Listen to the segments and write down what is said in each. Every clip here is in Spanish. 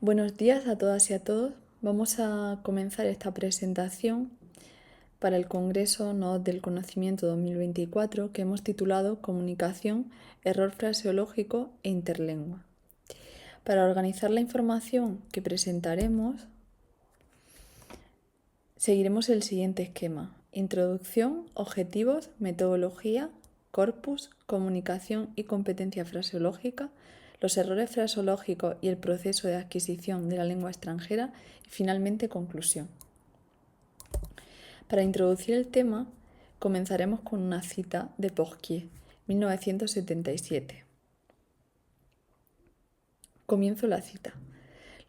Buenos días a todas y a todos. Vamos a comenzar esta presentación para el Congreso NOD del Conocimiento 2024 que hemos titulado Comunicación, Error Fraseológico e Interlengua. Para organizar la información que presentaremos, seguiremos el siguiente esquema: introducción, objetivos, metodología, corpus, comunicación y competencia fraseológica, los errores fraseológicos y el proceso de adquisición de la lengua extranjera y finalmente conclusión. Para introducir el tema, comenzaremos con una cita de Porquier, 1977. Comienzo la cita.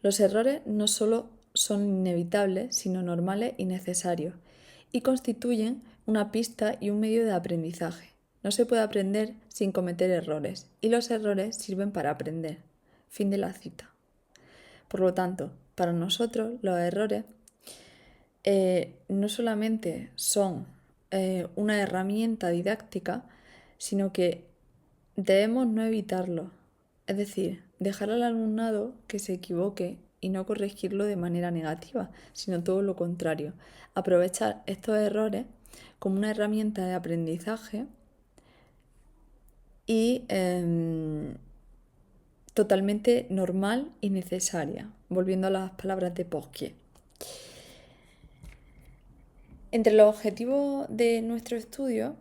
Los errores no solo son inevitables, sino normales y necesarios, y constituyen una pista y un medio de aprendizaje. No se puede aprender sin cometer errores, y los errores sirven para aprender. Fin de la cita. Por lo tanto, para nosotros los errores no solamente son una herramienta didáctica, sino que debemos no evitarlos. Es decir, dejar al alumnado que se equivoque y no corregirlo de manera negativa, sino todo lo contrario. Aprovechar estos errores como una herramienta de aprendizaje y totalmente normal y necesaria, volviendo a las palabras de Porquier. Entre los objetivos de nuestro estudio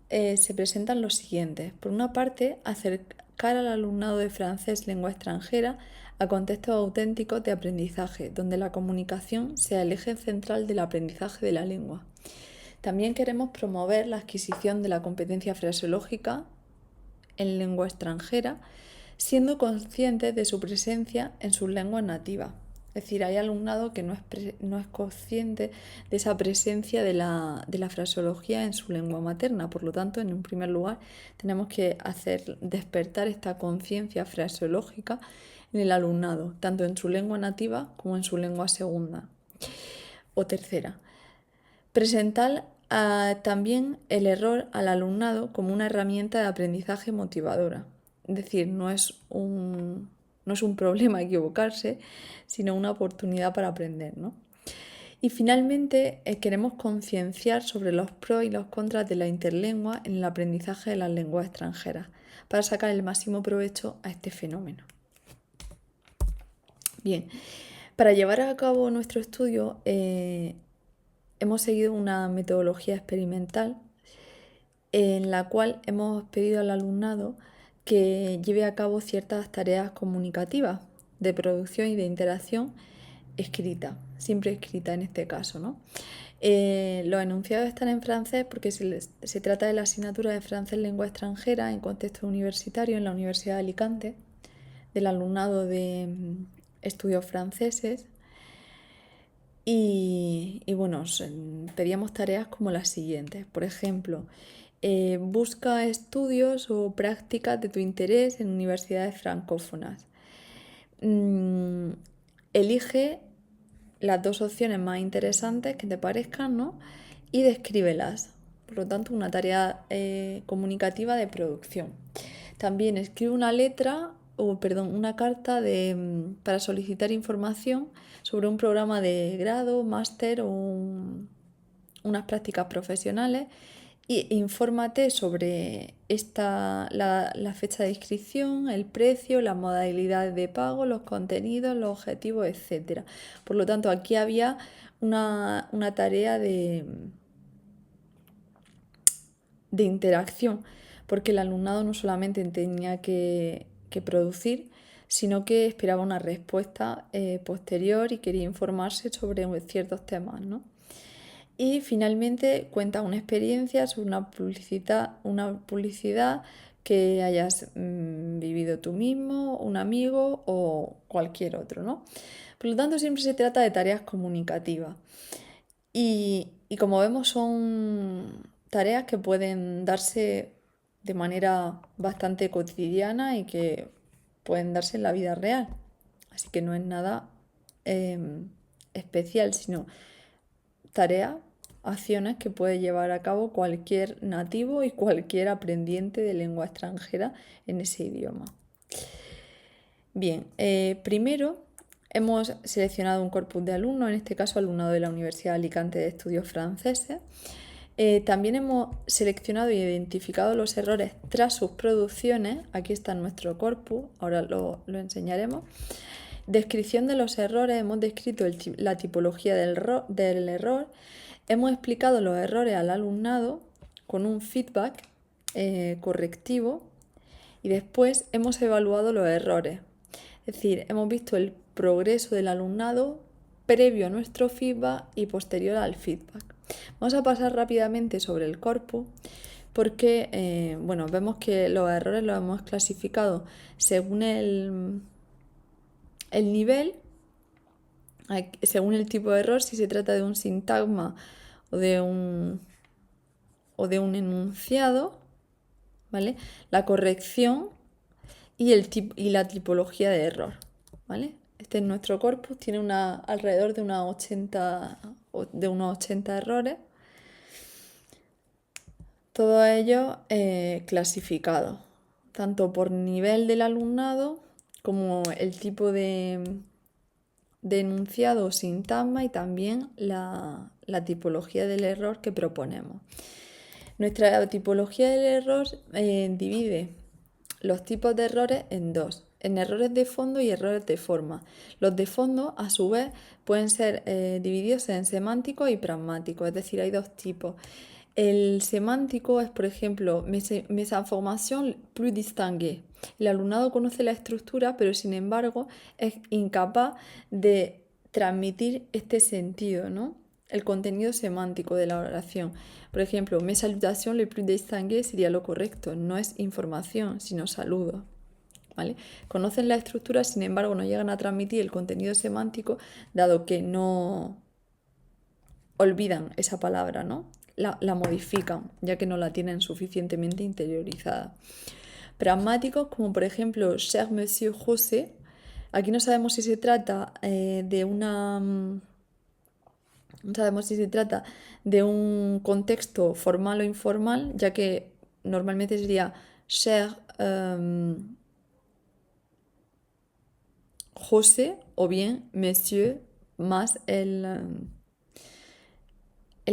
se presentan los siguientes. Por una parte, acercar al alumnado de francés lengua extranjera a contextos auténticos de aprendizaje, donde la comunicación sea el eje central del aprendizaje de la lengua. También queremos promover la adquisición de la competencia fraseológica en lengua extranjera, siendo conscientes de su presencia en sus lenguas nativas. Es decir, hay alumnado que no es consciente de esa presencia de la fraseología en su lengua materna. Por lo tanto, en un primer lugar, tenemos que hacer despertar esta conciencia fraseológica en el alumnado, tanto en su lengua nativa como en su lengua segunda o tercera. Presentar también el error al alumnado como una herramienta de aprendizaje motivadora. Es decir, no es un problema equivocarse, sino una oportunidad para aprender, ¿no? Y finalmente queremos concienciar sobre los pros y los contras de la interlengua en el aprendizaje de las lenguas extranjeras, para sacar el máximo provecho a este fenómeno. Bien, para llevar a cabo nuestro estudio hemos seguido una metodología experimental en la cual hemos pedido al alumnado que lleve a cabo ciertas tareas comunicativas de producción y de interacción escrita, siempre escrita en este caso, ¿no? Los enunciados están en francés porque se trata de la asignatura de francés lengua extranjera en contexto universitario en la Universidad de Alicante, del alumnado de estudios franceses. Y bueno, pedíamos tareas como las siguientes. Por ejemplo, busca estudios o prácticas de tu interés en universidades francófonas. Elige las dos opciones más interesantes que te parezcan, ¿no? Y descríbelas. Por lo tanto, una tarea comunicativa de producción. También escribe una carta para solicitar información sobre un programa de grado, máster o unas prácticas profesionales y infórmate sobre la fecha de inscripción, el precio, las modalidades de pago, los contenidos, los objetivos, etc. Por lo tanto, aquí había una tarea de interacción, porque el alumnado no solamente tenía que producir, sino que esperaba una respuesta posterior y quería informarse sobre ciertos temas, ¿no? Y finalmente cuenta una experiencia sobre una publicidad que hayas vivido tú mismo, un amigo o cualquier otro, ¿no? Por lo tanto, siempre se trata de tareas comunicativas. Y como vemos, son tareas que pueden darse de manera bastante cotidiana y que pueden darse en la vida real. Así que no es nada especial, sino tareas, acciones que puede llevar a cabo cualquier nativo y cualquier aprendiente de lengua extranjera en ese idioma. Bien, primero Hemos seleccionado un corpus de alumnos, en este caso alumnado de la Universidad de Alicante de Estudios Franceses. También hemos seleccionado e identificado los errores tras sus producciones. Aquí está nuestro corpus, ahora lo enseñaremos. Descripción de los errores, hemos descrito la tipología del error, hemos explicado los errores al alumnado con un feedback correctivo y después hemos evaluado los errores. Es decir, hemos visto el progreso del alumnado previo a nuestro feedback y posterior al feedback. Vamos a pasar rápidamente sobre el corpus porque vemos que los errores los hemos clasificado según el nivel, según el tipo de error, si se trata de un sintagma o de un enunciado, ¿vale? La corrección y la tipología de error, ¿vale? Este es nuestro corpus, tiene alrededor de unos 80 errores, todos ellos clasificados, tanto por nivel del alumnado como el tipo de enunciado o sintagma y también la tipología del error que proponemos. Nuestra tipología del error divide los tipos de errores en dos, en errores de fondo y errores de forma. Los de fondo, a su vez, pueden ser divididos en semánticos y pragmáticos, es decir, hay dos tipos. El semántico es, por ejemplo, mes informations plus distinguées. El alumnado conoce la estructura, pero sin embargo es incapaz de transmitir este sentido, ¿no? El contenido semántico de la oración. Por ejemplo, mes salutations les plus distinguées sería lo correcto, no es información, sino saludo. ¿Vale? Conocen la estructura, sin embargo, no llegan a transmitir el contenido semántico, dado que no olvidan esa palabra, ¿no? La modifican, ya que no la tienen suficientemente interiorizada. Pragmáticos, como por ejemplo, Cher Monsieur José. Aquí no sabemos si se trata no sabemos si se trata de un contexto formal o informal, ya que normalmente sería Cher José o bien Monsieur más el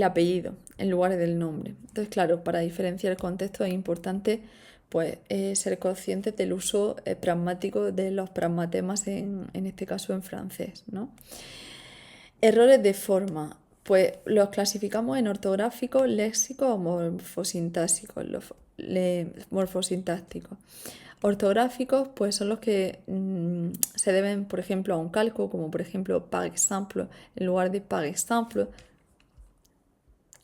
apellido en lugar del nombre. Entonces, claro, para diferenciar el contexto es importante pues, ser conscientes del uso pragmático de los pragmatemas, en este caso en francés, ¿no? Errores de forma, pues los clasificamos en ortográficos, léxicos o morfosintácticos. Ortográficos, pues son los que se deben, por ejemplo, a un calco, como por ejemplo, par exemple, en lugar de par exemple.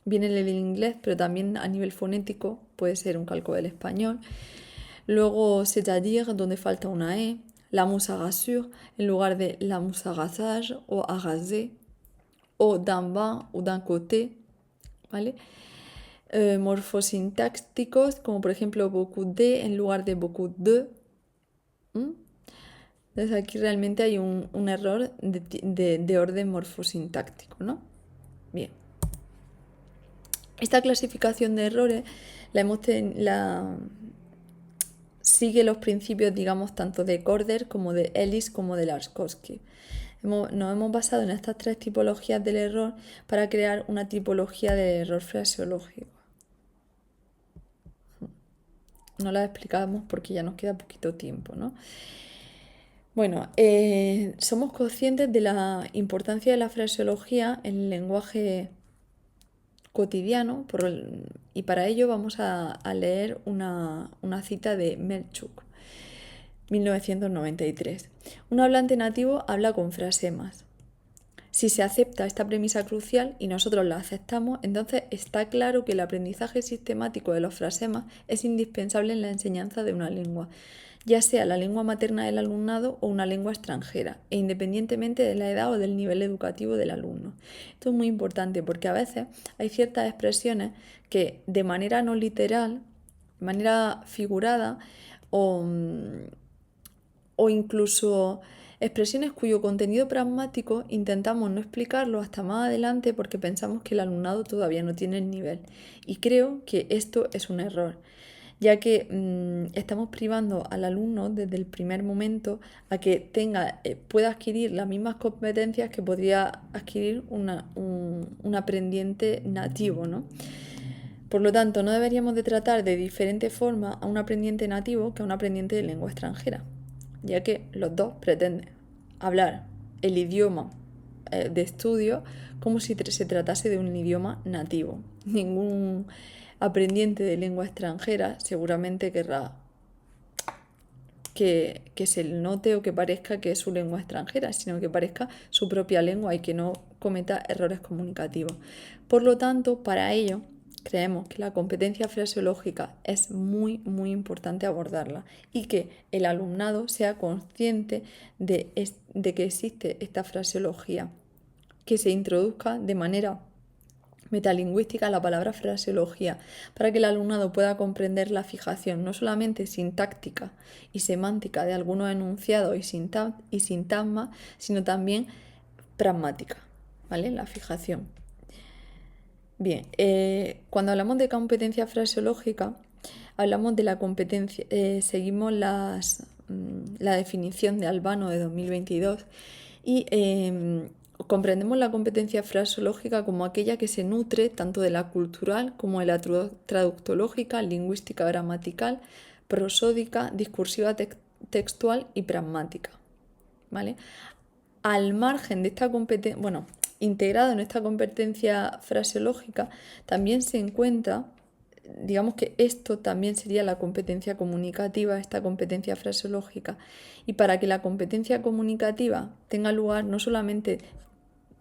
Viene el inglés, pero también a nivel fonético puede ser un calco del español. Luego, c'est-à-dire, donde falta una E. La moussagassure, en lugar de la moussagassage o arraser. O d'un bas o d'un côté, ¿vale? Morfosintácticos, como por ejemplo beaucoup de en lugar de beaucoup de. Entonces aquí realmente hay un error de orden morfosintáctico, ¿no? Bien. Esta clasificación de errores sigue los principios, digamos, tanto de Corder como de Ellis como de Larskovsky. Nos hemos basado en estas tres tipologías del error para crear una tipología de error fraseológico. No la explicamos porque ya nos queda poquito tiempo, ¿no? Bueno, somos conscientes de la importancia de la fraseología en el lenguaje cotidiano y para ello vamos a leer una cita de Melchuk, 1993. Un hablante nativo habla con frasemas. Si se acepta esta premisa crucial y nosotros la aceptamos, entonces está claro que el aprendizaje sistemático de los frasemas es indispensable en la enseñanza de una lengua, ya sea la lengua materna del alumnado o una lengua extranjera, e independientemente de la edad o del nivel educativo del alumno. Esto es muy importante porque a veces hay ciertas expresiones que de manera no literal, de manera figurada o incluso expresiones cuyo contenido pragmático intentamos no explicarlo hasta más adelante porque pensamos que el alumnado todavía no tiene el nivel. Y creo que esto es un error, ya que estamos privando al alumno desde el primer momento a que pueda adquirir las mismas competencias que podría adquirir un aprendiente nativo, ¿no? Por lo tanto, no deberíamos de tratar de diferente forma a un aprendiente nativo que a un aprendiente de lengua extranjera, ya que los dos pretenden hablar el idioma de estudio como si se tratase de un idioma nativo. Ningún aprendiente de lengua extranjera seguramente querrá que se note o que parezca que es su lengua extranjera, sino que parezca su propia lengua y que no cometa errores comunicativos. Por lo tanto, para ello, creemos que la competencia fraseológica es muy, muy importante abordarla y que el alumnado sea consciente de que existe esta fraseología, que se introduzca de manera metalingüística la palabra fraseología para que el alumnado pueda comprender la fijación no solamente sintáctica y semántica de algunos enunciados y sintagmas, sino también pragmática, ¿vale? La fijación. Bien, cuando hablamos de competencia fraseológica, hablamos de la competencia, seguimos la definición de Albano de 2022 y comprendemos la competencia fraseológica como aquella que se nutre tanto de la cultural como de la traductológica, lingüística gramatical, prosódica, discursiva textual y pragmática, ¿vale? Al margen de esta competencia, bueno, integrado en esta competencia fraseológica, también se encuentra, digamos que esto también sería la competencia comunicativa, esta competencia fraseológica. Y para que la competencia comunicativa tenga lugar, no solamente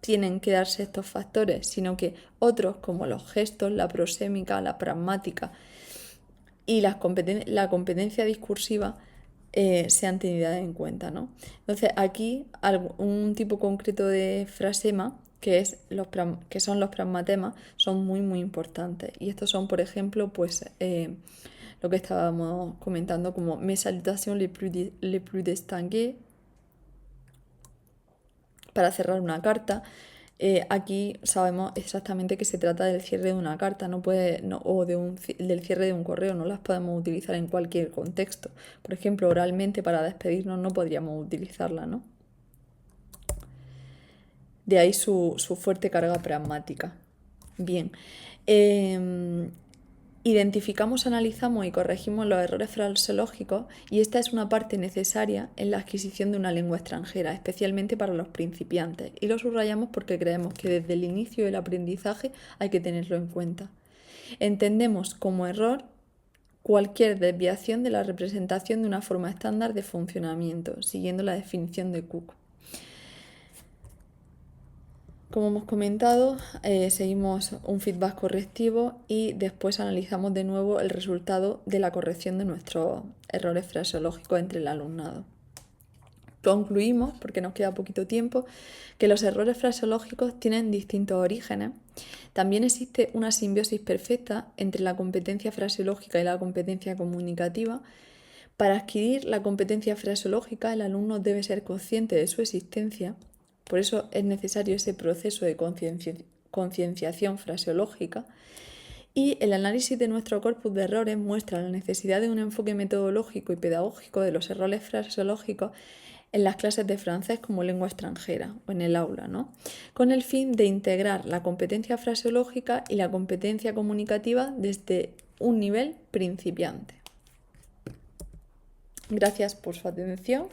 tienen que darse estos factores, sino que otros como los gestos, la prosémica, la pragmática y la competencia discursiva sean tenidas en cuenta, ¿no? Entonces aquí un tipo concreto de frasema que son los pragmatemas son muy muy importantes y estos son, por ejemplo, pues lo que estábamos comentando como mes salutations les plus distinguées para cerrar una carta. Aquí sabemos exactamente que se trata del cierre de una carta, o del cierre de un correo, no las podemos utilizar en cualquier contexto. Por ejemplo, oralmente para despedirnos no podríamos utilizarla, ¿no? De ahí su fuerte carga pragmática. Bien, identificamos, analizamos y corregimos los errores fraseológicos y esta es una parte necesaria en la adquisición de una lengua extranjera, especialmente para los principiantes. Y lo subrayamos porque creemos que desde el inicio del aprendizaje hay que tenerlo en cuenta. Entendemos como error cualquier desviación de la representación de una forma estándar de funcionamiento, siguiendo la definición de Cook. Como hemos comentado, seguimos un feedback correctivo y después analizamos de nuevo el resultado de la corrección de nuestros errores fraseológicos entre el alumnado. Concluimos, porque nos queda poquito tiempo, que los errores fraseológicos tienen distintos orígenes. También existe una simbiosis perfecta entre la competencia fraseológica y la competencia comunicativa. Para adquirir la competencia fraseológica, el alumno debe ser consciente de su existencia. Por eso es necesario ese proceso de concienciación fraseológica. Y el análisis de nuestro corpus de errores muestra la necesidad de un enfoque metodológico y pedagógico de los errores fraseológicos en las clases de francés como lengua extranjera o en el aula, ¿no? Con el fin de integrar la competencia fraseológica y la competencia comunicativa desde un nivel principiante. Gracias por su atención.